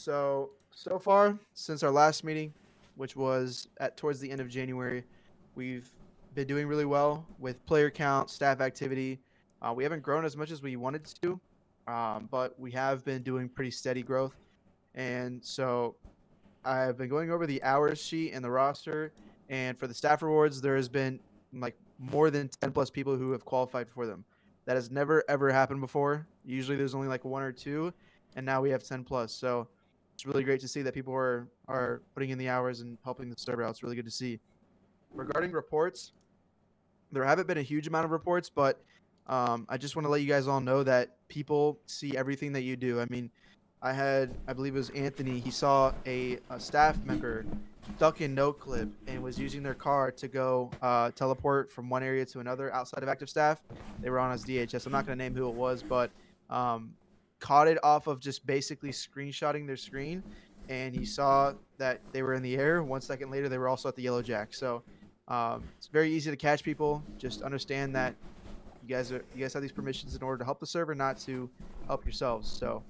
So far, since our last meeting, which was at towards the end of January, we've been doing really well with player count, staff activity. We haven't grown as much as we wanted to, but we have been doing pretty steady growth. And so I've been going over the hours sheet and the roster, and for the staff rewards, there has been like more than 10 plus people who have qualified for them. That has never ever happened before. Usually there's only like one or two, and now we have 10 plus. So it's really great to see that people are putting in the hours and helping the server out. It's really good to see. Regarding reports, there haven't been a huge amount of reports, but I just want to let you guys all know that people see everything that you do. I mean, I believe it was Anthony. He saw a staff member stuck in no clip and was using their car to go teleport from one area to another outside of active staff. They were on his DHS. I'm not going to name who it was, but um, caught it off of just basically screenshotting their screen, and he saw that they were in the air. 1 second later, they were also at the yellow jack. So it's very easy to catch people. Just understand that you guys have these permissions in order to help the server, not to help yourselves. So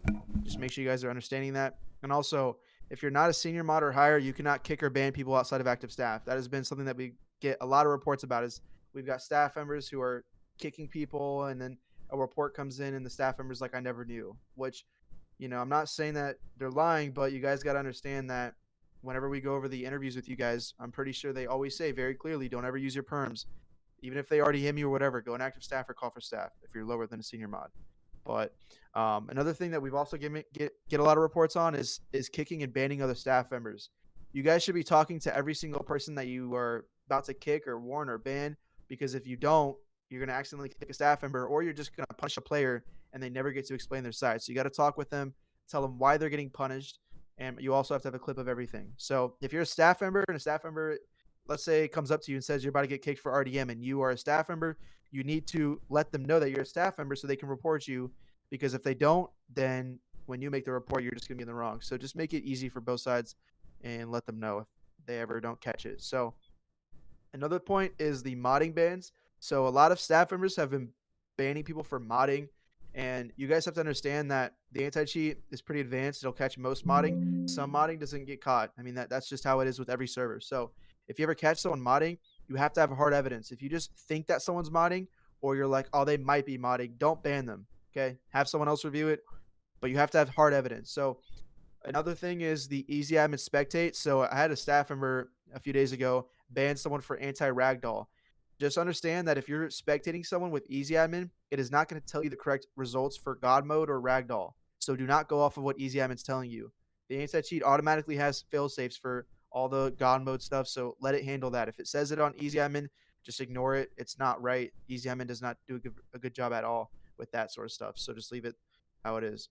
just make sure you guys are understanding that. And also, if you're not a senior mod or higher, you cannot kick or ban people outside of active staff. That has been something that we get a lot of reports about. Is we've got staff members who are kicking people, and then a report comes in, and the staff members like, I never knew. Which, I'm not saying that they're lying, but you guys got to understand that whenever we go over the interviews with you guys, I'm pretty sure they always say very clearly, don't ever use your perms. Even if they already hit me or whatever, go an active staff or call for staff if you're lower than a senior mod. But another thing that we've also get a lot of reports on is kicking and banning other staff members. You guys should be talking to every single person that you are about to kick or warn or ban, because if you don't, you're going to accidentally kick a staff member, or you're just going to punish a player and they never get to explain their side. So you got to talk with them, tell them why they're getting punished, and you also have to have a clip of everything. So if you're a staff member and a staff member, let's say, comes up to you and says you're about to get kicked for RDM and you are a staff member, you need to let them know that you're a staff member so they can report you, because if they don't, then when you make the report, you're just going to be in the wrong. So just make it easy for both sides and let them know if they ever don't catch it. So another point is the modding bans. So a lot of staff members have been banning people for modding, and you guys have to understand that the anti-cheat is pretty advanced. It'll catch most modding. Some modding doesn't get caught. I mean, that's just how it is with every server. So if you ever catch someone modding, you have to have hard evidence. If you just think that someone's modding, or you're like, oh, they might be modding, don't ban them. Okay, have someone else review it, but you have to have hard evidence. So another thing is the easy admin spectate. So I had a staff member a few days ago ban someone for anti-ragdoll. Just understand that if you're spectating someone with easy admin, it is not going to tell you the correct results for god mode or ragdoll. So do not go off of what easy admin's telling you. The anti-cheat automatically has fail safes for all the god mode stuff, so let it handle that. If it says it on easy admin, just ignore it. It's not right. Easy admin does not do a good job at all with that sort of stuff. So just leave it how it is.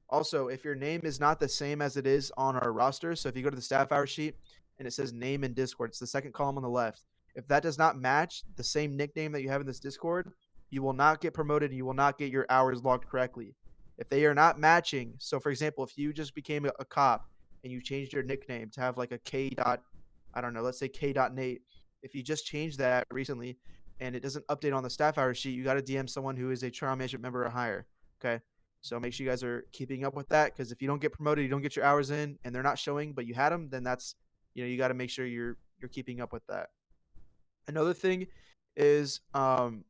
Also, if your name is not the same as it is on our roster, so if you go to the staff hour sheet and it says name in Discord, it's the second column on the left. If that does not match the same nickname that you have in this Discord, you will not get promoted and you will not get your hours logged correctly. If they are not matching, so for example, if you just became a cop and you changed your nickname to have like a K dot, I don't know, let's say K dot Nate. If you just changed that recently and it doesn't update on the staff hour sheet, you got to DM someone who is a trial management member or higher. Okay. So make sure you guys are keeping up with that, because if you don't get promoted, you don't get your hours in, and they're not showing, but you had them, then that's, you got to make sure you're keeping up with that. Another thing is, I'll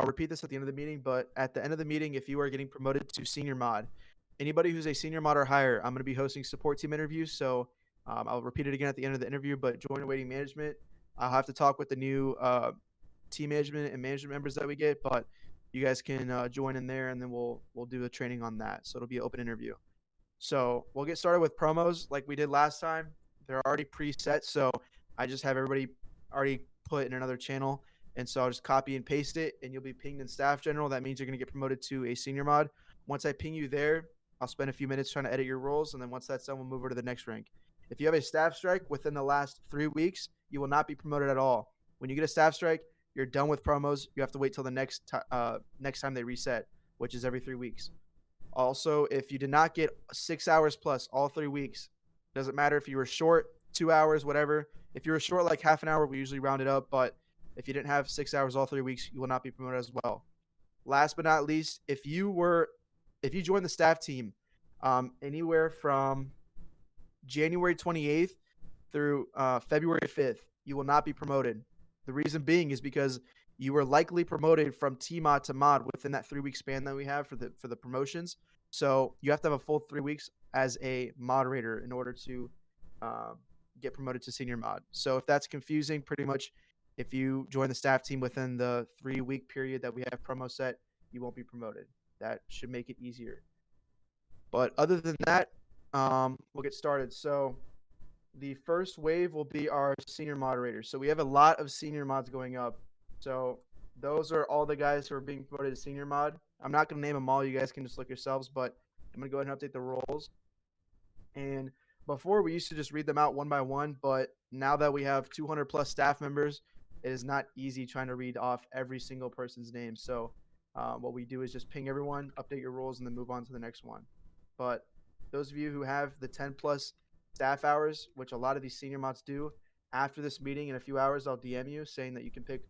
repeat this at the end of the meeting, but at the end of the meeting, if you are getting promoted to senior mod, anybody who's a senior mod or higher, I'm going to be hosting support team interviews. So I'll repeat it again at the end of the interview, but join awaiting management. I'll have to talk with the new team management and management members that we get, but you guys can join in there, and then we'll do a training on that. So it'll be an open interview. So we'll get started with promos like we did last time. They're already preset, so I just have everybody already put in another channel, and so I'll just copy and paste it, and you'll be pinged in staff general. That means you're going to get promoted to a senior mod. Once I ping you there, I'll spend a few minutes trying to edit your roles, and then once that's done, we'll move over to the next rank. If you have a staff strike within the last 3 weeks, you will not be promoted at all. When you get a staff strike, you're done with promos. You have to wait till the next time they reset, which is every 3 weeks. Also, if you did not get 6 hours plus all 3 weeks, doesn't matter if you were short 2 hours, whatever. If you were short like half an hour, we usually round it up, but if you didn't have 6 hours all 3 weeks, you will not be promoted as well. Last but not least, if you joined the staff team anywhere from January 28th through February 5th, you will not be promoted. The reason being is because you were likely promoted from T mod to mod within that 3 week span that we have for the promotions. So you have to have a full 3 weeks as a moderator in order to um, get promoted to senior mod. So if that's confusing, pretty much if you join the staff team within the 3 week period that we have promo set, you won't be promoted. That should make it easier. But other than that, we'll get started. So the first wave will be our senior moderators. So we have a lot of senior mods going up. So those are all the guys who are being promoted to senior mod. I'm not going to name them all. You guys can just look yourselves, but I'm going to go ahead and update the roles. And before we used to just read them out one by one, but now that we have 200 plus staff members, it is not easy trying to read off every single person's name. So what we do is just ping everyone, update your roles, and then move on to the next one. But those of you who have the 10 plus staff hours, which a lot of these senior mods do, after this meeting in a few hours, I'll DM you saying that you can pick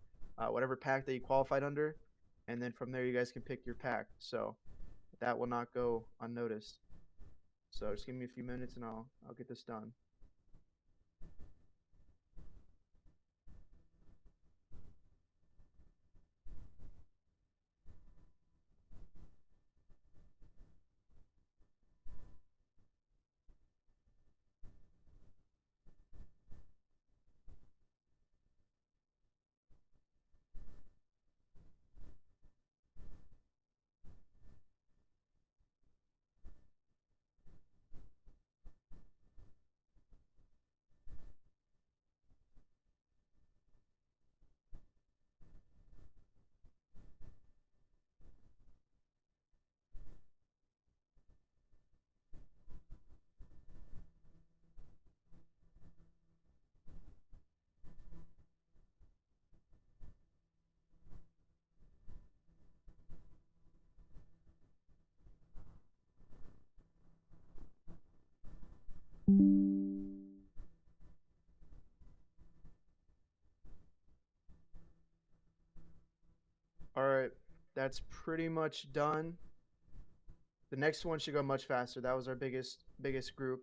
whatever pack that you qualified under, and then from there you guys can pick your pack. So that will not go unnoticed. So just give me a few minutes and I'll get this done. All right, that's pretty much done. The next one should go much faster. That was our biggest group.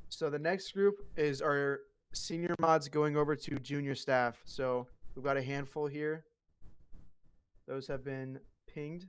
So the next group is our senior mods going over to junior staff. So we've got a handful here. Those have been pinged.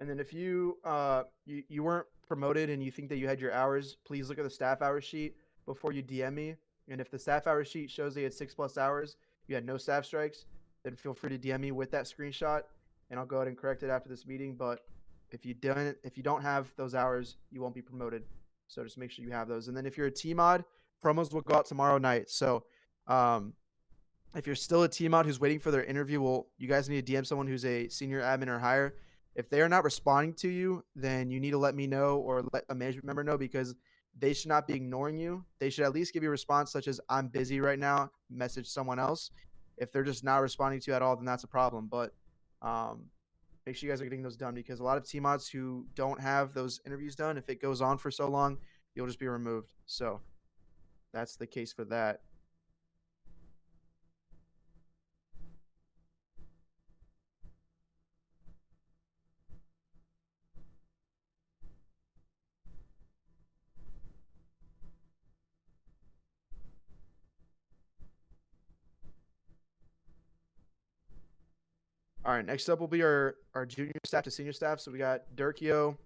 And then if you weren't promoted and you think that you had your hours, please look at the staff hour sheet before you DM me. And if the staff hour sheet shows that you had 6+ hours, you had no staff strikes, then feel free to DM me with that screenshot, and I'll go ahead and correct it after this meeting. But if you don't have those hours, you won't be promoted. So just make sure you have those. And then if you're a T mod, promos will go out tomorrow night. So if you're still a team out who's waiting for their interview, well, you guys need to DM someone who's a senior admin or higher. If they are not responding to you, then you need to let me know or let a management member know, because they should not be ignoring you. They should at least give you a response such as "I'm busy right now," message someone else. If they're just not responding to you at all, then that's a problem. But make sure you guys are getting those done, because a lot of team mods who don't have those interviews done, if it goes on for so long, you'll just be removed. So that's the case for that. All right, next up will be our junior staff to senior staff. So we got Dirkio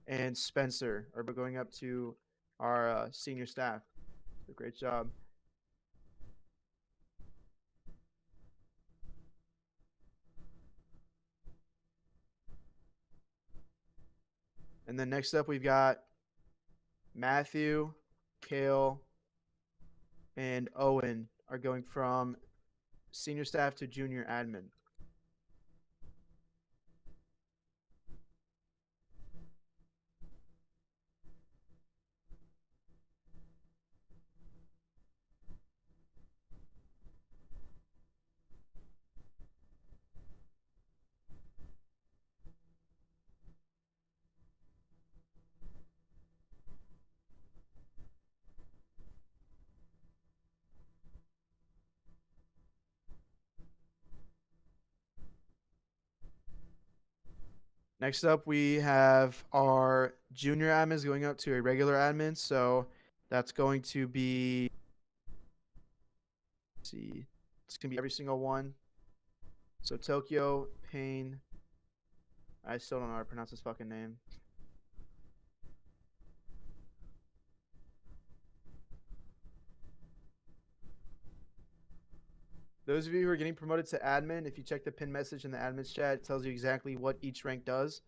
and Spencer are going up to our senior staff. So great job. And then next up we've got Matthew, Kale, and Owen are going from senior staff to junior admin. Next up, we have our junior admins going up to a regular admin. So that's going to be, let's see, it's going to be every single one. So Tokyo, Pain. I still don't know how to pronounce his fucking name. Those of you who are getting promoted to admin, if you check the pin message in the admin's chat, it tells you exactly what each rank does.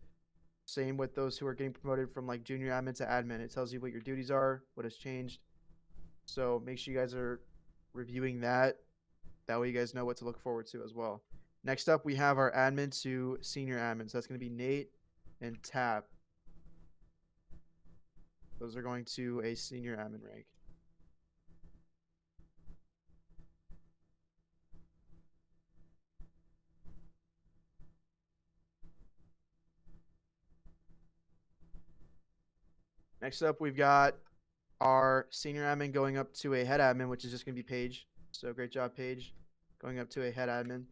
Same with those who are getting promoted from like junior admin to admin. It tells you what your duties are, what has changed. So make sure you guys are reviewing that. That way you guys know what to look forward to as well. Next up, we have our admin to senior admin. So that's going to be Nate and Tap. Those are going to a senior admin rank. Next up, we've got our senior admin going up to a head admin, which is just going to be Paige. So great job, Paige, going up to a head admin.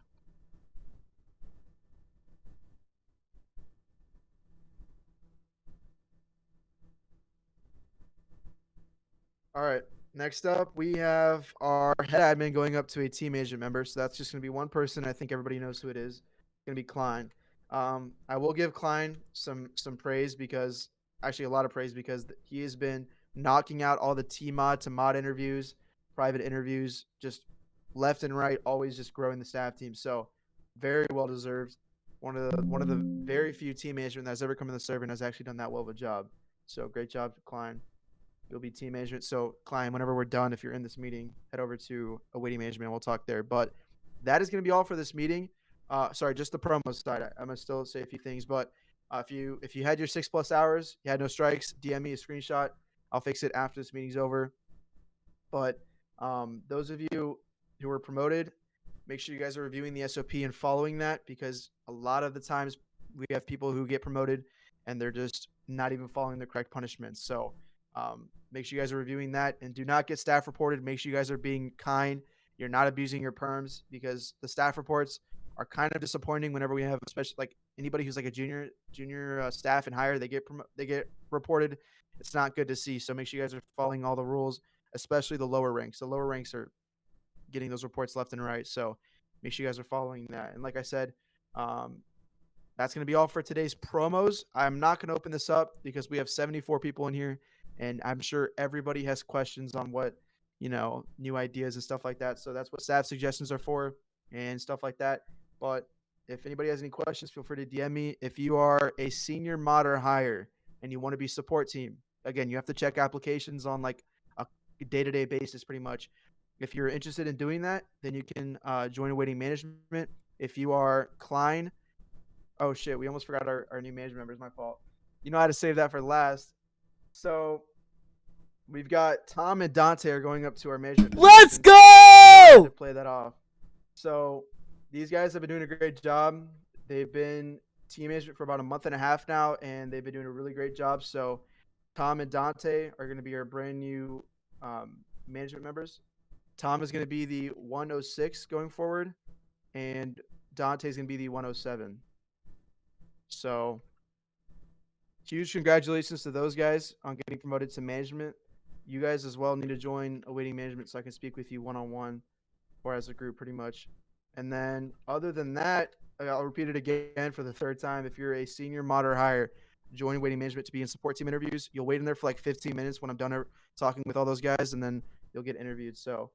All right. Next up, we have our head admin going up to a team agent member. So that's just going to be one person. I think everybody knows who it is. It's going to be Klein. I will give Klein some praise because actually a lot of praise because he has been knocking out all the T mod to mod interviews, private interviews, just left and right, always just growing the staff team. So very well deserved. One of the very few team management that's ever come in the server and has actually done that well of a job. So great job, Klein. You'll be team management. So, Klein, whenever we're done, if you're in this meeting, head over to awaiting management and we'll talk there. But that is going to be all for this meeting. Sorry, just the promo side. I'm gonna still say a few things, but if you had your 6+ hours, you had no strikes, DM me a screenshot. I'll fix it after this meeting's over. But those of you who were promoted, make sure you guys are reviewing the SOP and following that because a lot of the times we have people who get promoted and they're just not even following the correct punishments. So make sure you guys are reviewing that and do not get staff reported. Make sure you guys are being kind. You're not abusing your perms because the staff reports are kind of disappointing whenever we have, especially like anybody who's like a junior staff and higher, they get reported. It's not good to see. So make sure you guys are following all the rules, especially the lower ranks. The lower ranks are getting those reports left and right. So make sure you guys are following that. And like I said, that's going to be all for today's promos. I'm not going to open this up because we have 74 people in here, and I'm sure everybody has questions on what, new ideas and stuff like that. So that's what staff suggestions are for and stuff like that. But if anybody has any questions, feel free to DM me. If you are a senior mod or higher and you want to be support team, again, you have to check applications on like a day-to-day basis pretty much. If you're interested in doing that, then you can join awaiting management. If you are Klein, oh shit, we almost forgot our new management member. It's my fault. You know how to save that for last. So we've got Tom and Dante are going up to our management. Let's go! To play that off. So these guys have been doing a great job. They've been team management for about a month and a half now, and they've been doing a really great job. So Tom and Dante are going to be our brand new management members. Tom is going to be the 106 going forward, and Dante is going to be the 107. So huge congratulations to those guys on getting promoted to management. You guys as well need to join awaiting management so I can speak with you one-on-one or as a group pretty much. And then other than that, I'll repeat it again for the third time. If you're a senior mod or higher, join waiting management to be in support team interviews. You'll wait in there for like 15 minutes when I'm done talking with all those guys, and then you'll get interviewed. So